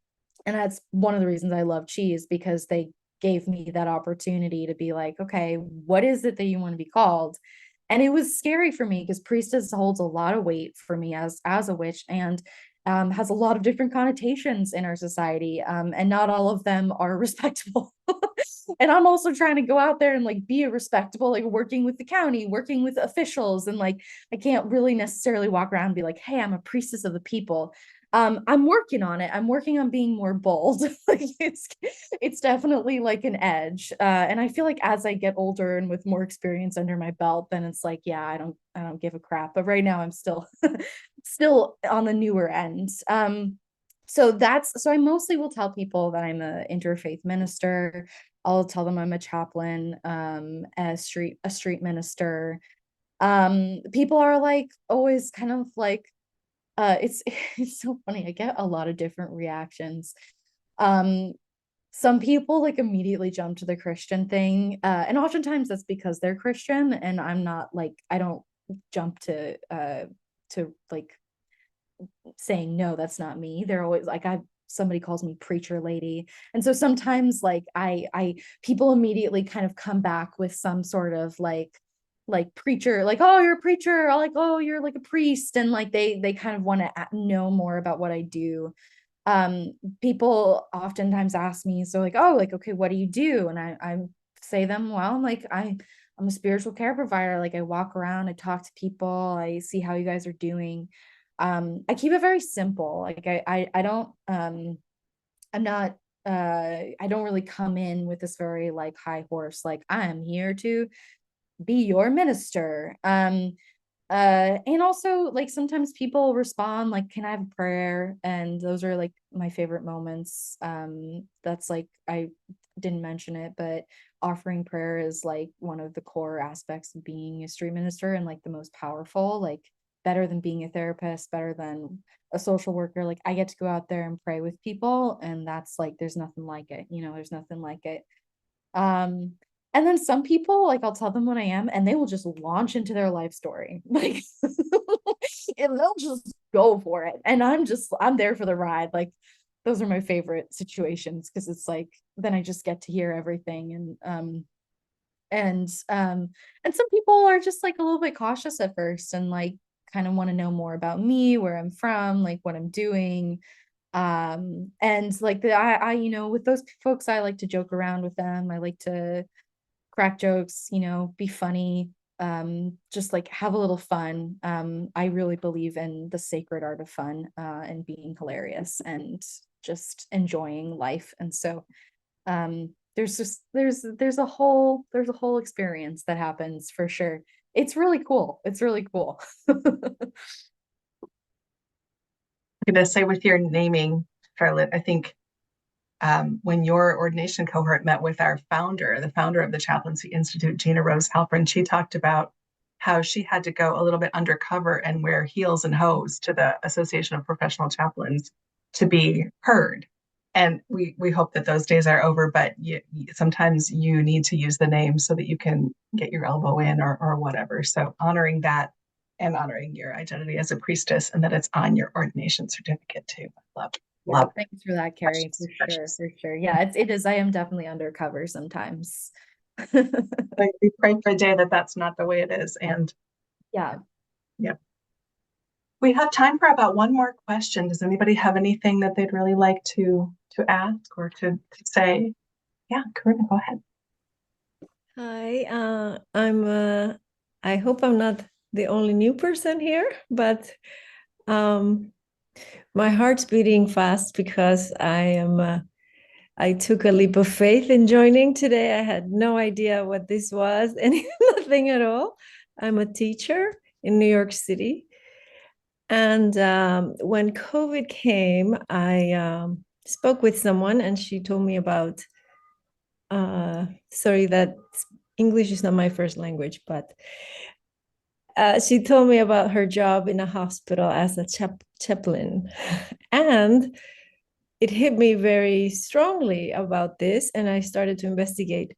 that's one of the reasons I love ChI, is because they gave me that opportunity to be like, okay, what is it that you want to be called? And it was scary for me because priestess holds a lot of weight for me as a witch, and has a lot of different connotations in our society, and not all of them are respectable. And I'm also trying to go out there and like be a respectable, like working with the county, working with officials, and like I can't really necessarily walk around and be like, hey, I'm a priestess of the people. I'm working on it. I'm working on being more bold. Like it's definitely like an edge. And I feel like as I get older and with more experience under my belt, then it's like, yeah, I don't give a crap. But right now I'm still still on the newer end. So I mostly will tell people that I'm a interfaith minister. I'll tell them I'm a chaplain, a street minister. People are like always kind of like, it's so funny. I get a lot of different reactions. Some people like immediately jump to the Christian thing, and oftentimes that's because they're Christian, and I'm not, like, I don't jump to like saying no, that's not me. They're always like, somebody calls me preacher lady, and so sometimes like I people immediately kind of come back with some sort of like preacher, like, oh, you're a preacher, or like, oh, you're like a priest, and like they kind of want to know more about what I do. People oftentimes ask me, so like, oh, like, okay, what do you do? And I say them, well, like I'm a spiritual care provider. Like I walk around, I talk to people, I see how you guys are doing. I keep it very simple. Like I don't I'm not I don't really come in with this very like high horse, like I'm here to be your minister. And also like sometimes people respond like, can I have a prayer? And those are like my favorite moments. That's like, I didn't mention it, but offering prayer is like one of the core aspects of being a street minister, and like the most powerful, like better than being a therapist, better than a social worker. Like I get to go out there and pray with people, and that's like, there's nothing like it, there's nothing like it. um and then some people, like I'll tell them when I am, and they will just launch into their life story. Like and they'll just go for it. And I'm there for the ride. Like those are my favorite situations, because it's like then I just get to hear everything. And some people are just like a little bit cautious at first, and like kind of want to know more about me, where I'm from, like what I'm doing. And like I with those folks, I like to joke around with them. I like to crack jokes, be funny, just like have a little fun. I really believe in the sacred art of fun, and being hilarious and just enjoying life. And so there's a whole experience that happens for sure. It's really cool. It's really cool. I'm going to say with your naming, Charlotte, I think when your ordination cohort met with our founder, the founder of the Chaplaincy Institute, Gina Rose Halpern, she talked about how she had to go a little bit undercover and wear heels and hose to the Association of Professional Chaplains to be heard. And we hope that those days are over, but sometimes you need to use the name so that you can get your elbow in or whatever. So honoring that and honoring your identity as a priestess, and that it's on your ordination certificate too. Love. Thanks for that, Carrie. For sure. Yeah, it is. I am definitely undercover sometimes. We pray for a day that's not the way it is. And yeah. We have time for about one more question. Does anybody have anything that they'd really like to ask or to say? Yeah, Karina, go ahead. Hi, I hope I'm not the only new person here, but my heart's beating fast because I took a leap of faith in joining today. I had no idea what this was, nothing at all. I'm a teacher in New York City. And when COVID came, I spoke with someone, and she told me about, sorry that English is not my first language, but she told me about her job in a hospital as a chaplain. And it hit me very strongly about this, and I started to investigate.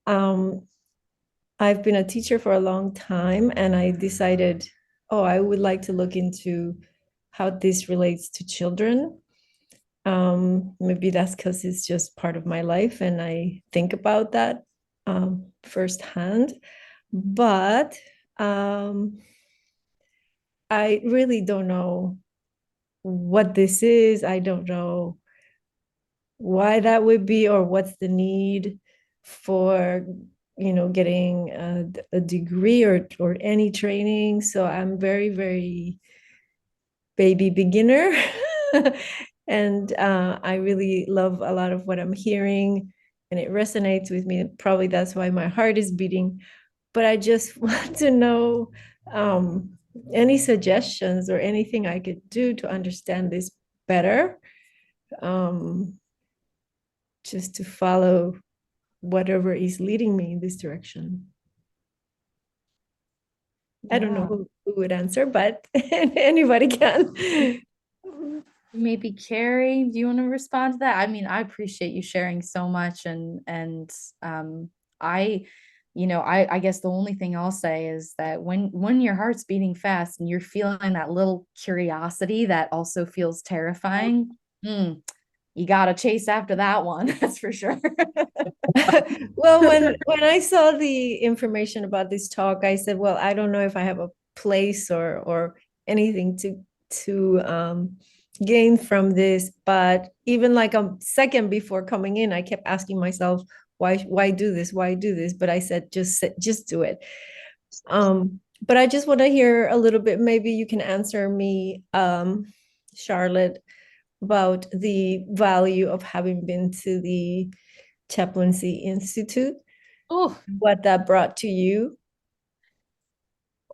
I've been a teacher for a long time, and I decided, I would like to look into how this relates to children. Maybe that's because it's just part of my life, and I think about that firsthand. But I really don't know what this is. I don't know why that would be, or what's the need for getting a degree or any training. So I'm very, very baby beginner. And I really love a lot of what I'm hearing, and it resonates with me. Probably that's why my heart is beating. But I just want to know any suggestions or anything I could do to understand this better, just to follow whatever is leading me in this direction. I don't know who would answer, but anybody can. Maybe Carrie, do you want to respond to that? I mean, I appreciate you sharing so much, and I guess the only thing I'll say is that when your heart's beating fast and you're feeling that little curiosity that also feels terrifying, you gotta chase after that one. That's for sure. Well, when I saw the information about this talk, I said, well, I don't know if I have a place or anything to gain from this. But even like a second before coming in, I kept asking myself, why do this? Why do this? But I said, just do it. But I just want to hear a little bit. Maybe you can answer me, Charlotte. about the value of having been to the Chaplaincy Institute, Oh, what that brought to you.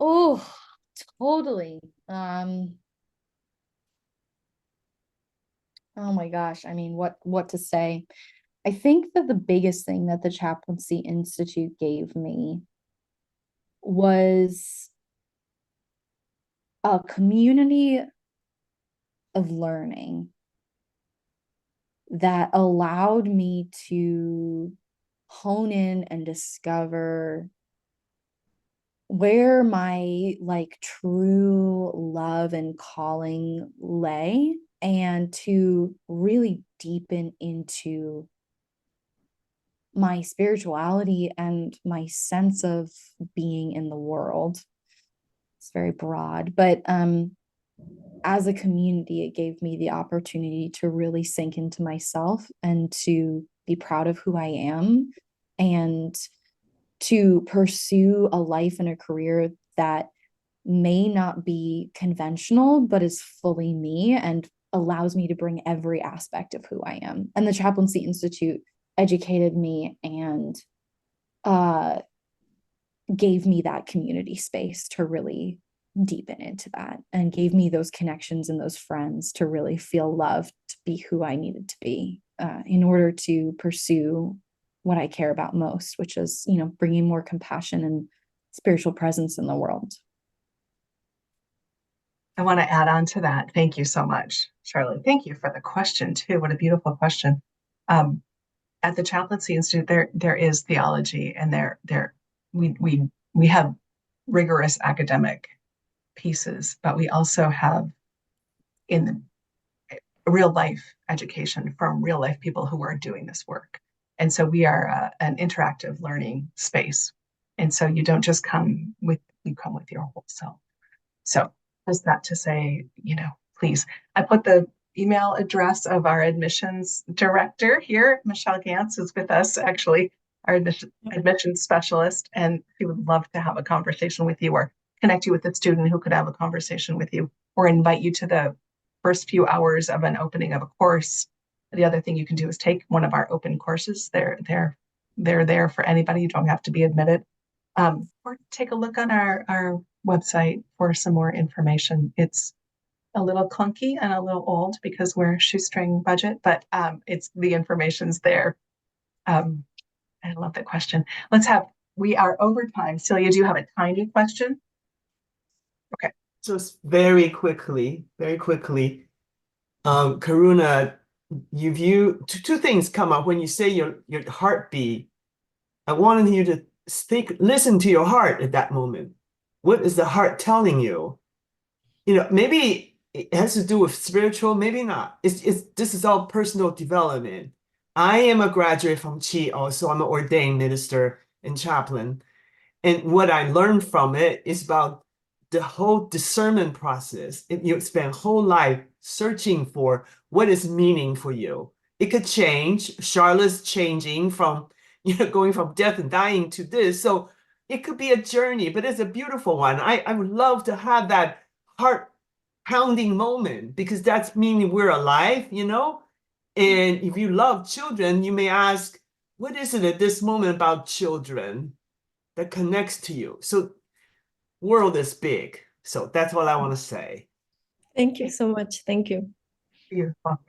oh, totally. Oh my gosh, I mean, what to say? I think that the biggest thing that the Chaplaincy Institute gave me was a community of learning that allowed me to hone in and discover where my like true love and calling lay, and to really deepen into my spirituality and my sense of being in the world. It's very broad, but as a community, it gave me the opportunity to really sink into myself and to be proud of who I am, and to pursue a life and a career that may not be conventional, but is fully me and allows me to bring every aspect of who I am. And the Chaplaincy Institute educated me and gave me that community space to really deepen into that, and gave me those connections and those friends to really feel loved, to be who I needed to be in order to pursue what I care about most, which is, you know, bringing more compassion and spiritual presence in the world. I want to add on to that. Thank you so much, Charlotte. Thank you for the question too. What a beautiful question. At the Chaplaincy Institute, there is theology, and we have rigorous academic pieces, but we also have in the real life education from real life people who are doing this work. And so we are an interactive learning space. And so you don't just you come with your whole self. So just that to say, please, I put the email address of our admissions director here, Michelle Gantz, who's with us, actually, our admissions specialist, and she would love to have a conversation with you, or connect you with a student who could have a conversation with you, or invite you to the first few hours of an opening of a course. The other thing you can do is take one of our open courses. They're there for anybody. You don't have to be admitted. Or take a look on our website for some more information. It's a little clunky and a little old because we're a shoestring budget, but it's the information's there. I love the question. We are over time. Celia, do you have a tiny question? Okay. Just very quickly, Karuna, two things come up when you say your heartbeat. I wanted you to listen to your heart at that moment. What is the heart telling you? Maybe it has to do with spiritual, maybe not. This is all personal development. I am a graduate from ChI also. I'm an ordained minister and chaplain. And what I learned from it is about the whole discernment process. If you spend whole life searching for what is meaning for you, it could change. Charlotte's changing from, going from death and dying to this. So it could be a journey, but it's a beautiful one. I would love to have that heart pounding moment, because that's meaning we're alive, And if you love children, you may ask, what is it at this moment about children that connects to you? So world is big. So that's what I want to say. Thank you so much. Thank you. Beautiful.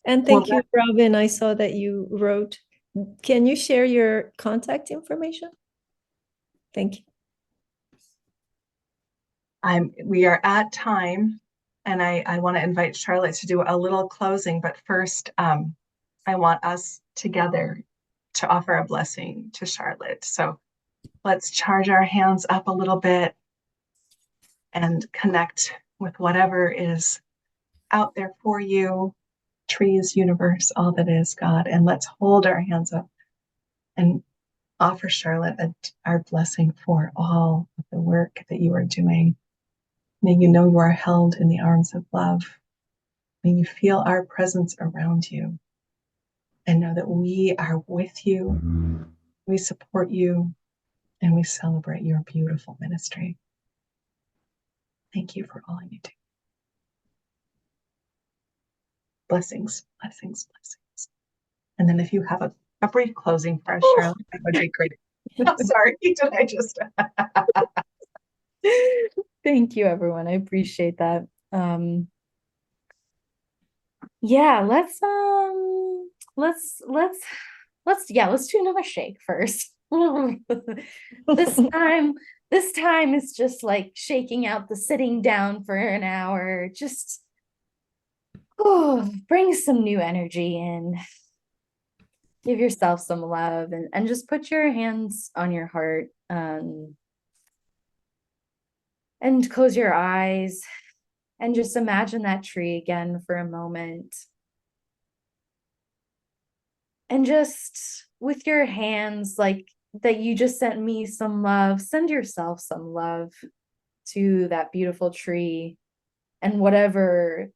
And thank you, Robin. I saw that you wrote. Can you share your contact information? Thank you. We are at time, and I want to invite Charlotte to do a little closing, but first, I want us together to offer a blessing to Charlotte. So let's charge our hands up a little bit and connect with whatever is out there for you, trees, universe, all that is God. And let's hold our hands up and offer Charlotte our blessing for all of the work that you are doing. May you know you are held in the arms of love. May you feel our presence around you, and know that we are with you, we support you, and we celebrate your beautiful ministry. Thank you for all you do. Blessings, blessings, blessings. And then if you have a brief closing for us, Charlotte, that would be great. Sorry, did I just? Thank you, everyone. I appreciate that. Yeah, let's do another shake first. This time is just like shaking out the sitting down for an hour. Just bring some new energy in. Give yourself some love and just put your hands on your heart and close your eyes and just imagine that tree again for a moment. And just with your hands, like that you just sent me some love, send yourself some love to that beautiful tree and whatever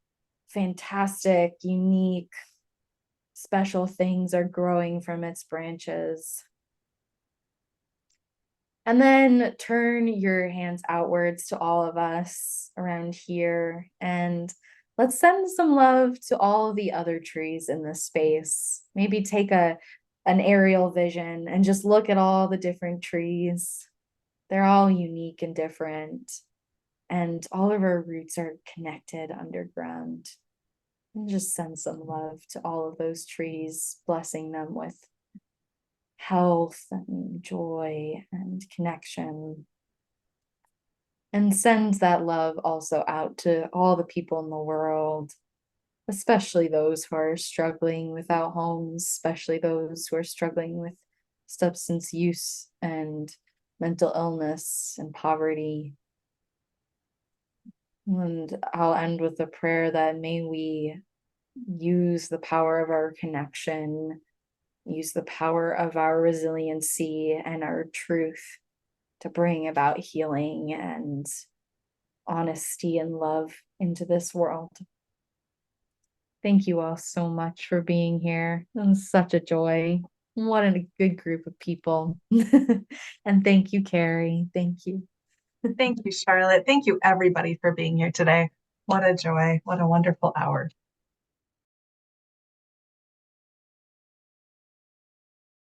fantastic, unique, special things are growing from its branches. And then turn your hands outwards to all of us around here. And let's send some love to all the other trees in this space. Maybe take an aerial vision and just look at all the different trees. They're all unique and different. And all of our roots are connected underground. And just send some love to all of those trees, blessing them with health and joy and connection. And send that love also out to all the people in the world, especially those who are struggling without homes, especially those who are struggling with substance use and mental illness and poverty. And I'll end with a prayer that may we use the power of our connection, use the power of our resiliency and our truth to bring about healing and honesty and love into this world. Thank you all so much for being here. It was such a joy. What a good group of people. And thank you, Carrie. Thank you. Thank you, Charlotte. Thank you, everybody, for being here today. What a joy. What a wonderful hour.